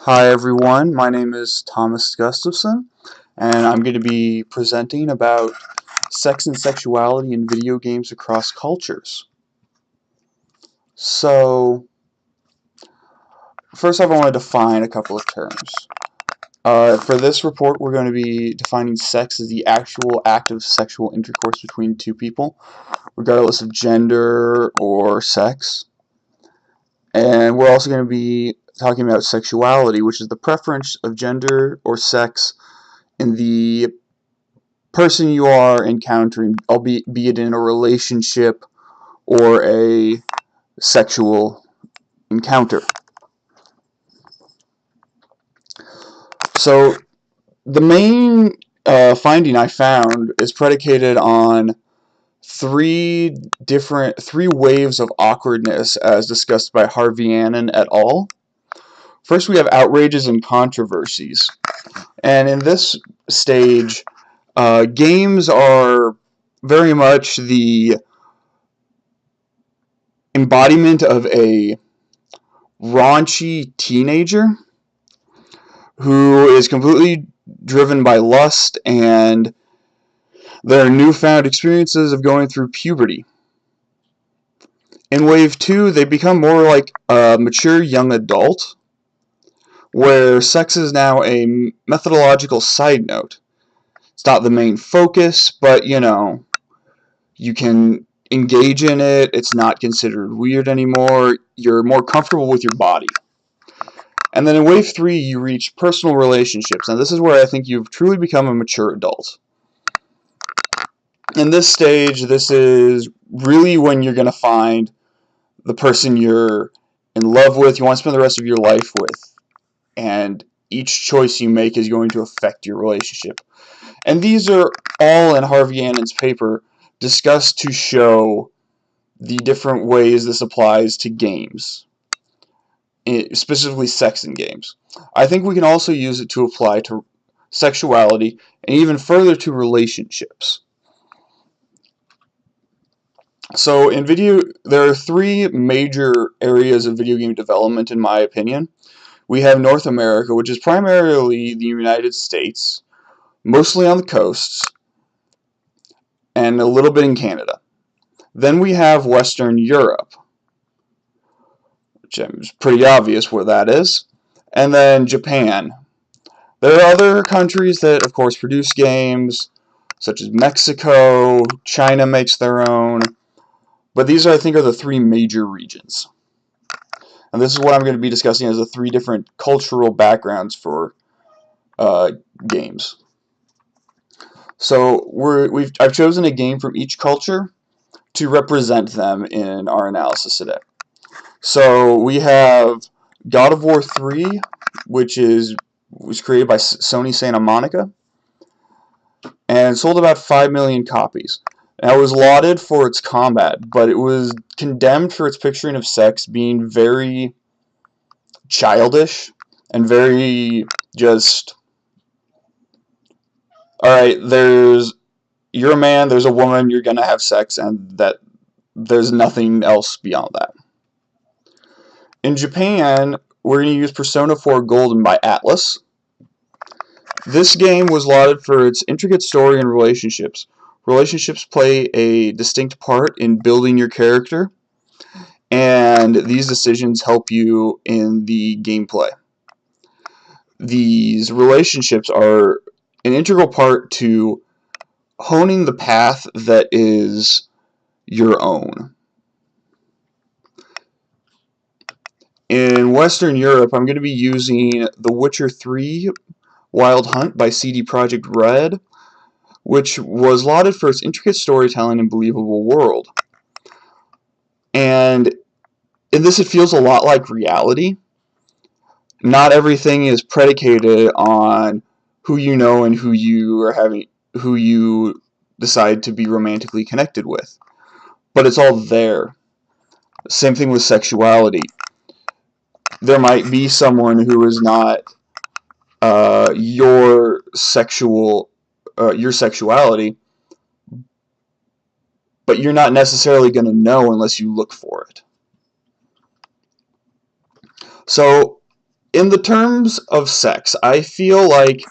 Hi everyone, my name is Thomas Gustafson, and I'm going to be presenting about sex and sexuality in video games across cultures. So, first off, I want to define a couple of terms. For this report, we're going to be defining sex as the actual act of sexual intercourse between two people, regardless of gender or sex. And we're also going to be talking about sexuality, which is the preference of gender or sex in the person you are encountering, albeit be it in a relationship or a sexual encounter. So the main finding I found is predicated on three waves of awkwardness as discussed by Harvey Annan et al. First, we have outrages and controversies. And in this stage, games are very much the embodiment of a raunchy teenager who is completely driven by lust and their newfound experiences of going through puberty. In Wave 2, they become more like a mature young adult, where sex is now a methodological side note. It's not the main focus, but you can engage in it. It's not considered weird anymore. You're more comfortable with your body. And then in Wave 3, you reach personal relationships. And this is where I think you've truly become a mature adult. In this stage, this is really when you're going to find the person you're in love with, you want to spend the rest of your life with. And each choice you make is going to affect your relationship. And these are all in Harvey Annan's paper discussed to show the different ways this applies to games, specifically sex in games. I think we can also use it to apply to sexuality and even further to relationships. So there are three major areas of video game development in my opinion. We have North America, which is primarily the United States, mostly on the coasts, and a little bit in Canada. Then we have Western Europe, which is pretty obvious where that is, and then Japan. There are other countries that, of course, produce games, such as Mexico, China makes their own, but these, I think, are the three major regions. And this is what I'm going to be discussing as the three different cultural backgrounds for games. So I've chosen a game from each culture to represent them in our analysis today. So we have God of War 3, which was created by Sony Santa Monica, and sold about 5 million copies. Now, it was lauded for its combat, but it was condemned for its picturing of sex being very childish and very just, alright, you're a man, there's a woman, you're gonna have sex, and that there's nothing else beyond that. In Japan, we're going to use Persona 4 Golden by Atlas. This game was lauded for its intricate story and relationships. Relationships play a distinct part in building your character, and these decisions help you in the gameplay. These relationships are an integral part to honing the path that is your own. In Western Europe, I'm going to be using The Witcher 3 Wild Hunt by CD Projekt Red, which was lauded for its intricate storytelling and believable world. And in this, it feels a lot like reality. Not everything is predicated on who you know and who you decide to be romantically connected with, but it's all there. Same thing with sexuality. There might be someone who is not your sexuality, but you're not necessarily going to know unless you look for it. So, In the terms of sex, I feel like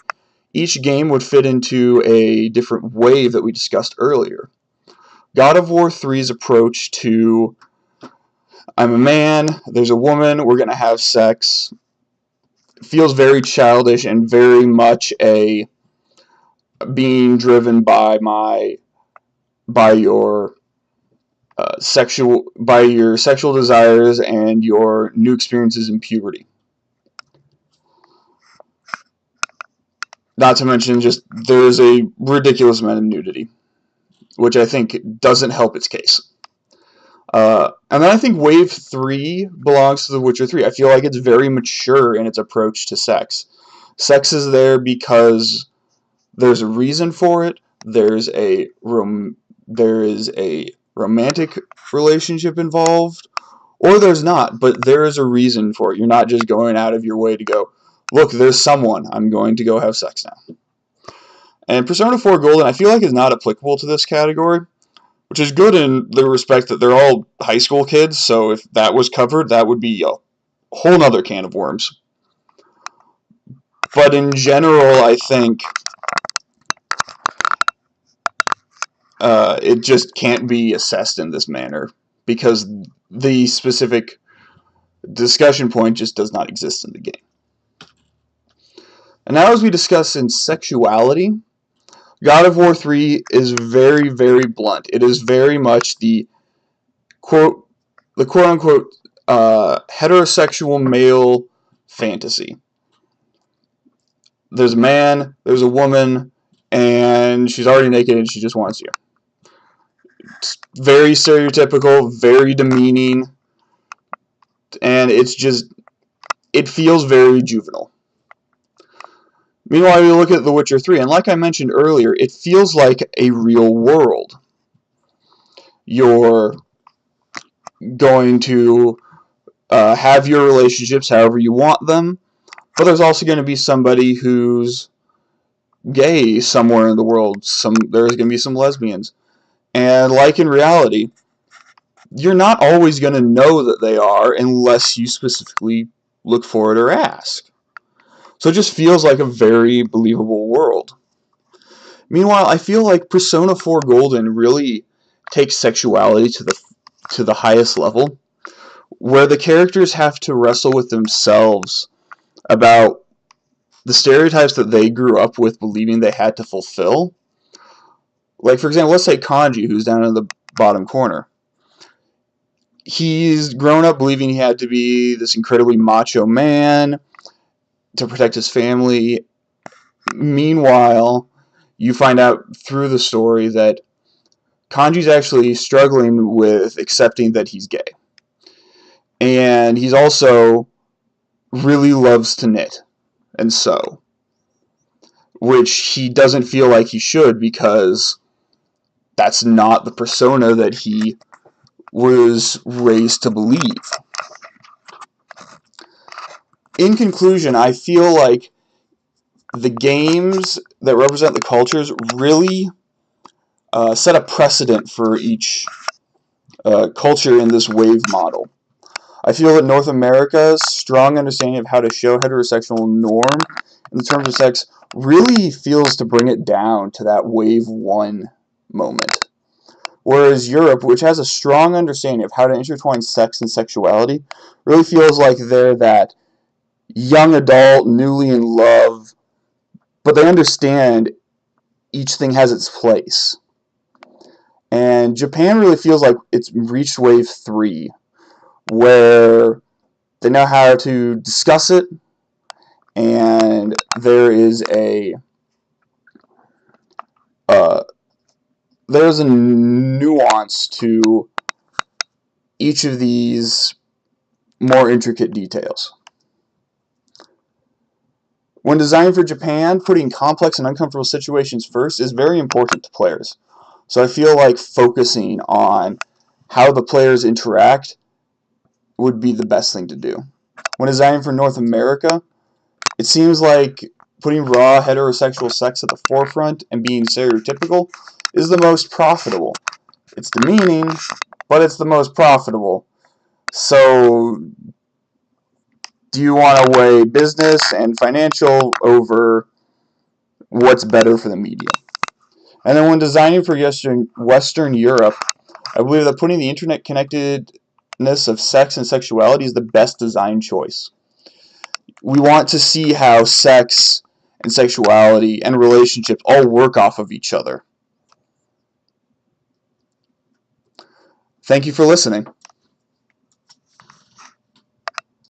each game would fit into a different wave that we discussed earlier. God of War 3's approach to I'm a man, there's a woman, we're going to have sex, feels very childish and very much a being driven by your sexual desires and your new experiences in puberty. Not to mention, just there's a ridiculous amount of nudity, which I think doesn't help its case. And then I think Wave 3 belongs to The Witcher 3. I feel like it's very mature in its approach to sex. Sex is there because there's a reason for it. There is a romantic relationship involved, or there's not, but there is a reason for it. You're not just going out of your way to go, look, there's someone, I'm going to go have sex now. And Persona 4 Golden, I feel like is not applicable to this category, which is good in the respect that they're all high school kids, so if that was covered, that would be a whole nother can of worms. But in general, I think it just can't be assessed in this manner, because the specific discussion point just does not exist in the game. And now as we discuss in sexuality, God of War 3 is very, very blunt. It is very much the quote-unquote heterosexual male fantasy. There's a man, there's a woman, and she's already naked and she just wants you. It's very stereotypical, very demeaning, and it feels very juvenile. Meanwhile, you look at The Witcher 3, and like I mentioned earlier, it feels like a real world. You're going to have your relationships however you want them, but there's also going to be somebody who's gay somewhere in the world. There's going to be some lesbians. And like in reality, you're not always going to know that they are unless you specifically look for it or ask. So it just feels like a very believable world. Meanwhile, I feel like Persona 4 Golden really takes sexuality to the highest level, where the characters have to wrestle with themselves about the stereotypes that they grew up with believing they had to fulfill. Like, for example, let's say Kanji, who's down in the bottom corner. He's grown up believing he had to be this incredibly macho man to protect his family. Meanwhile, you find out through the story that Kanji's actually struggling with accepting that he's gay. And he's also really loves to knit and sew, which he doesn't feel like he should because that's not the persona that he was raised to believe. In conclusion, I feel like the games that represent the cultures really set a precedent for each culture in this wave model. I feel that North America's strong understanding of how to show heterosexual norm in terms of sex really feels to bring it down to that wave 1 moment. Whereas Europe, which has a strong understanding of how to intertwine sex and sexuality, really feels like they're that young adult, newly in love, but they understand each thing has its place. And Japan really feels like it's reached wave 3, where they know how to discuss it, and there is a nuance to each of these more intricate details. When designing for Japan, putting complex and uncomfortable situations first is very important to players. So I feel like focusing on how the players interact would be the best thing to do. When designing for North America, it seems like putting raw heterosexual sex at the forefront and being stereotypical is the most profitable. It's demeaning, but it's the most profitable. So Do you want to weigh business and financial over what's better for the medium? And then when designing for Western Europe, I believe that putting the internet connectedness of sex and sexuality is the best design choice. We want to see how sex and sexuality and relationships all work off of each other. Thank you for listening.